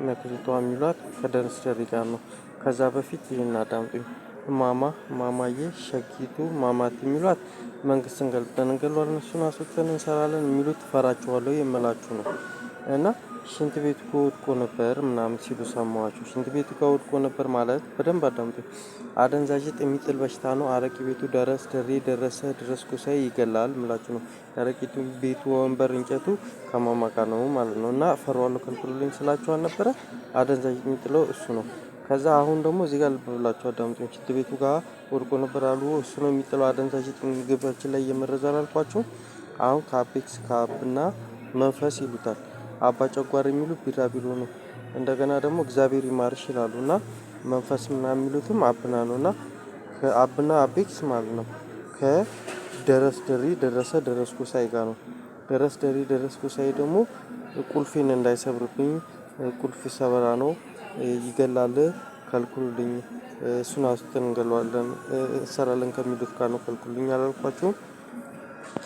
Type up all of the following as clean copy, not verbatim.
መክሊቷ የሚሏት ከደረስ ደሪ ጋር ነው። ከዛ በፊት ይህን አዳምጡኝ። ማማዬ ሸጊቱ ማማት የሚሏት መንግስትን ገልጠን እንገሏለን እሱን አስወጥተን እንሰራለን የሚሉት ፈራቸዋለሁ የምላችሁ ነው። እና ሽንት ቤቱ ጋር ወድቆ ነበር ምናምን ሲሉ ሰማኋቸው። ሽንት ቤቱ ጋር ወድቆ ነበር ማለት በደንብ አዳምጡኝ። አደንዛዥ ዕፅ የሚጥል በሽታ ነው። አረቂ ቤቱ ደረስ ደሬ ደረሰ ድረስ ኩሳይ ይገላል ምላችሁ ነው። አረቂ ቤቱ ወንበር እንጨቱ ከማማ ጋር ነው ማለት ነው። እና ፈራዋለሁ ከልክሉልኝ ስላችሁ አልነበረ አደንዛዥ የሚጥለው እሱ ነው። ከዛ አሁን ደግሞ እዚህ ጋር ልብ ብላችሁ አዳምጡኝ። ሽንት ቤቱ ጋር ወድቆ ነበር አሉ እሱ ነው የሚጥለው አደንዛዥ ዕፅ ምግባችን ላይ እየመረዘ አላልኳችሁ። አሁን ከአፔክስ ከአብና መንፈስ ይሉታል። አባ ጨጓር የሚሉት ቢራቢሮ ነው። እንደገና ደግሞ እግዚአብሔር ይማርሽ ይላሉና መንፈስ ምናምን የሚሉትም አብና ነውና ከአብና አፔክስ ማለት ነው። ከደረስ ደሪ ደረሰ ደረስኩ ሳይ ጋር ነው። ደረስ ደሪ ደረስኩ ሳይ ደግሞ ቁልፌን እንዳይሰብርብኝ ቁልፍ ሰበራ ነው ይገላል ከልኩልኝ እሱን አውጥተን እንገለዋለን እንሰራለን ከሚሉት ጋር ነው። ከልኩልኝ አላልኳችሁም።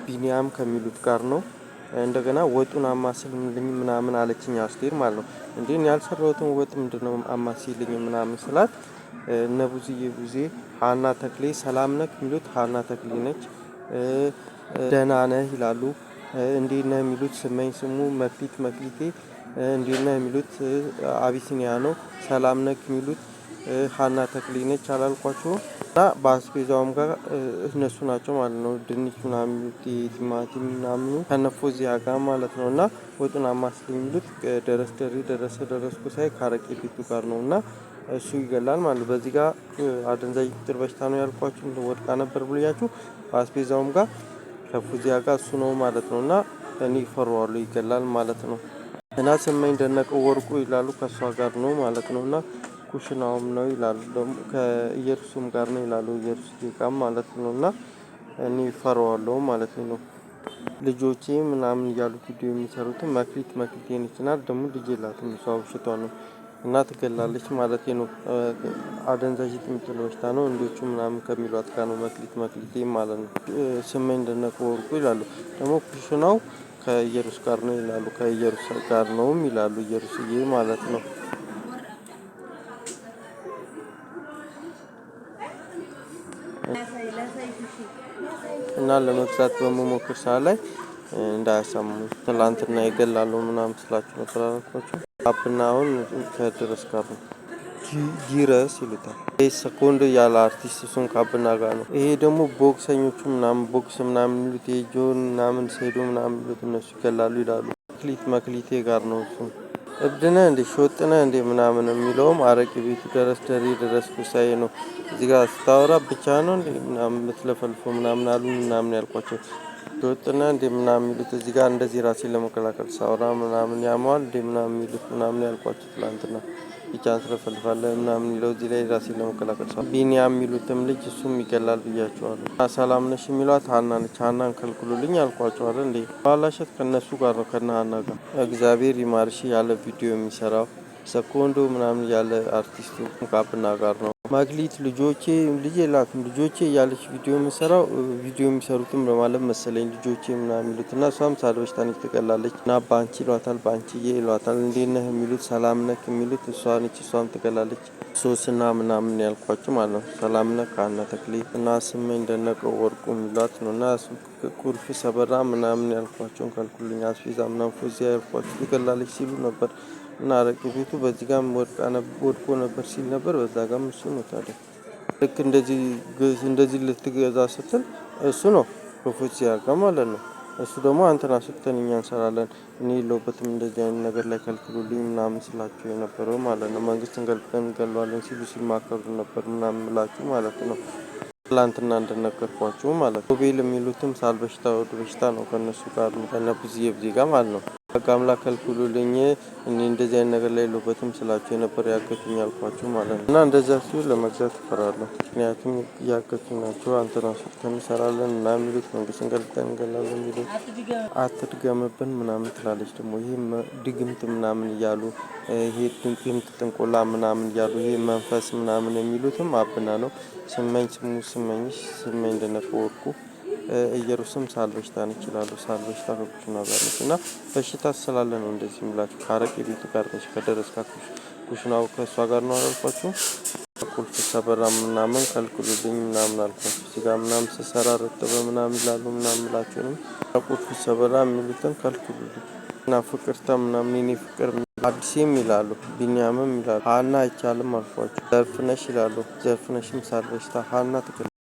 ቢኒያም ከሚሉት ጋር ነው። እንደገና ወጡን አማስልልኝ ምናምን አለችኝ አስቴር ማለት ነው። እንዴ እኔ ያልሰራሁትን ወጥ ምንድነው አማስይልኝ ምናምን ስላት እነ ቡዜ ሃና ተክሌ ሰላም ነክ የሚሉት ሃና ተክሌ ነች። ደህና ነህ ይላሉ። እንዴት ነህ የሚሉት ስመኝ ስሙ መክሊቴ እንዴት ነህ የሚሉት አቢሲኒያ ነው። ሰላም ነክ የሚሉት ሃና ተክሌ ነች አላልኳችሁም። እና በአስቤዛውም ጋር እነሱ ናቸው ማለት ነው። ድንች ምናምን የሚሉት ቲማቲም ምናምኑ ከነፎዚያ ጋር ማለት ነው። እና ወጡን አማስልኝ የሚሉት ደረስ ደሪ ደረሰ ደረስኩ ሳይ ከአረቄ ቤቱ ጋር ነው። እና እሱ ይገላል ማለት ነው። በዚህ ጋር አደንዛዥ የሚጥል በሽታ ነው ያልኳችሁ ወድቃ ነበር ብያችሁ። በአስቤዛውም ጋር ከፎዚያ ጋር እሱ ነው ማለት ነው። እና እኔ ፈራዋለሁ ይገላል ማለት ነው። እና ስመኝ ደነቀው ወርቁ ይላሉ ከሷ ጋር ነው ማለት ነው። እና ኩሽናውም ነው ይላሉ ደግሞ ከኢየሩሳሌም ጋር ነው ይላሉ ኢየሩሳሌም ጋር ማለት ነው። እና እኔ ፈራዋለሁ ማለት ነው። ልጆቼ ምናምን እያሉ ቪዲዮ የሚሰሩትን መክሊት የነችናል ደግሞ ልጅ የላትም እሷ ውሽቷ ነው። እና ትገላለች ማለት ነው። አደንዛዥ ዕፅ የሚጥል በሽታ ነው እንዶቹ ምናምን ከሚሏት ጋር ነው መክሊቴ ማለት ነው። ስመኝ ደነቀው ወርቁ ይላሉ ደግሞ ኩሽናው ከኢየሩስ ጋር ነው ይላሉ ከኢየሩስ ጋር ነውም ይላሉ ኢየሩስዬ ማለት ነው። እና ለመግዛት በመሞከር ሰዓት ላይ እንዳያሰሙ ትላንትና ይገላሉ ምናምን ስላችሁ ነበር አላልኳችሁም። አብና አሁን ከድረስ ጋር ነው ጂረስ ይሉታል። ይሄ ሰኮንድ ያለ አርቲስት እሱን ከአብና ጋር ነው። ይሄ ደግሞ ቦክሰኞቹ ምናምን ቦክስ ምናምን የሚሉት የጆን ምናምን ሴዶ ምናምን የሚሉት እነሱ ይገላሉ ይላሉ። መክሊቴ ጋር ነው እሱ እብድነ እንዴ ሾጥነ እንዴ ምናምን የሚለውም አረቂ ቤቱ ደረስ ደሪ ደረስ ኩሳዬ ነው። እዚህ ጋር ስታወራ ብቻ ነው እንዴ ምናምን የምትለፈልፎ ምናምን አሉ ምናምን ያልኳቸው። ሾጥነ እንዴ ምናምን የሚሉት እዚህ ጋር እንደዚህ ራሴን ለመከላከል ሳወራ ምናምን ያሟል እንዴ ምናምን የሚሉት ምናምን ያልኳቸው ትላንትና ብቻን ስለፈልፋለህ ምናምን የሚለው እዚህ ላይ ራሴን ለመከላከል ሰው ቢኒያም የሚሉትም ልጅ እሱም ይገላል ብያቸዋለሁ። ሰላም ነሽ የሚሏት ሃና ነች። ሃናን ከልክሉልኝ አልኳቸዋለሁ። እንዴ ባላሸት ከነሱ ጋር ነው ከነ ሃና ጋር እግዚአብሔር ይማርሽ ያለ ቪዲዮ የሚሰራው ሰኮንዶ ምናምን ያለ አርቲስቱ ከአብና ጋር ነው። መክሊት ልጅ የላትም ልጆቼ ያለች ቪዲዮ የምሰራው ቪዲዮ የሚሰሩትም ለማለት መሰለኝ ልጆቼ ምናምን የሚሉት እና እሷም ሳልበሽታ ነች ትገላለች። እና ባንቺ ይሏታል ባንቺዬ ይሏታል። እንዴት ነህ የሚሉት ሰላም ነክ የሚሉት እሷ ነች እሷም ትገላለች። ሶስና ምናምን ያልኳችሁ ማለት ነው። ሰላም ነክ ሃና ተክሌ እና ስመኝ ደነቀው ወርቁ የሚሏት ነው። እና ቁልፍ ሰበራ ምናምን ያልኳቸውን ከልኩልኝ አስቤዛ ምናምን ፎዚያ ያልኳችሁ ትገላለች ሲሉ ነበር። እና አረቄ ቤቱ በዚህ ጋር ወድቆ ነበር ሲል ነበር። በዛ ጋር እሱ ነው ታዲያ ልክ እንደዚህ ልትገዛ ስትል እሱ ነው ፎዚያ ጋር ማለት ነው። እሱ ደግሞ አንተና ስትተን እኛ እንሰራለን እኔ የለሁበትም እንደዚህ አይነት ነገር ላይ ከልክሉልኝ ምናምን ስላችሁ የነበረው ማለት ነው። መንግስትን ገልጠን እንገለዋለን ሲማከሩ ነበር ምናምን ምላችሁ ማለት ነው። ትላንትና እንደነገርኳችሁ ማለት ነው። ሮቤል የሚሉትም ሳል በሽታ ወደ በሽታ ነው ከነሱ ጋር ነው ከነብዝዬ ጋር ማለት ነው። በቃ አምላክ ከልክሉልኝ እኔ እንደዚህ አይነት ነገር ላይ የለሁበትም ስላችሁ የነበር ያገቱኝ አልኳችሁ ማለት ነው። እና እንደዛ ሲሆን ለመግዛት እፈራለሁ። ምክንያቱም ያገቱኝ ናቸው። አንተና ስትተን እንሰራለን እና የሚሉት መንግስትን ገልጠን እንገላለን የሚሉት አትድገምብን ምናምን ትላለች። ደግሞ ይሄ ድግምት ምናምን እያሉ ይሄ ድግምት ጥንቆላ ምናምን እያሉ ይሄ መንፈስ ምናምን የሚሉትም አብና ነው። ስመኝ ደነቀው ወርቁ ኢየሩስም ሳል በሽታ ነች ይላሉ። ሳል በሽታ ከኩሽና ጋር ነች እና በሽታ ስላለ ነው እንደዚህ የምላችሁ። ከአረቄ ቤቱ ጋር ነች። ከደረስካት ኩሽናው ከእሷ ጋር ነው አላልኳችሁም? ቁልፍ ሰበራ ምናምን ከልክሉልኝ ምናምን አልኳችሁ። እዚህ ጋር ምናምን ስሰራ ረጥበ ምናምን ይላሉ ምናምን ላችሁንም ቁልፍ ሰበራ የሚሉትን ከልክሉልኝ እና ፍቅርተ ምናምን የኔ ፍቅር አዲስም ይላሉ። ቢኒያምም ይላሉ። ሀና አይቻልም አልኳችሁ። ዘርፍነሽ ይላሉ። ዘርፍነሽም ሳል በሽታ ሀና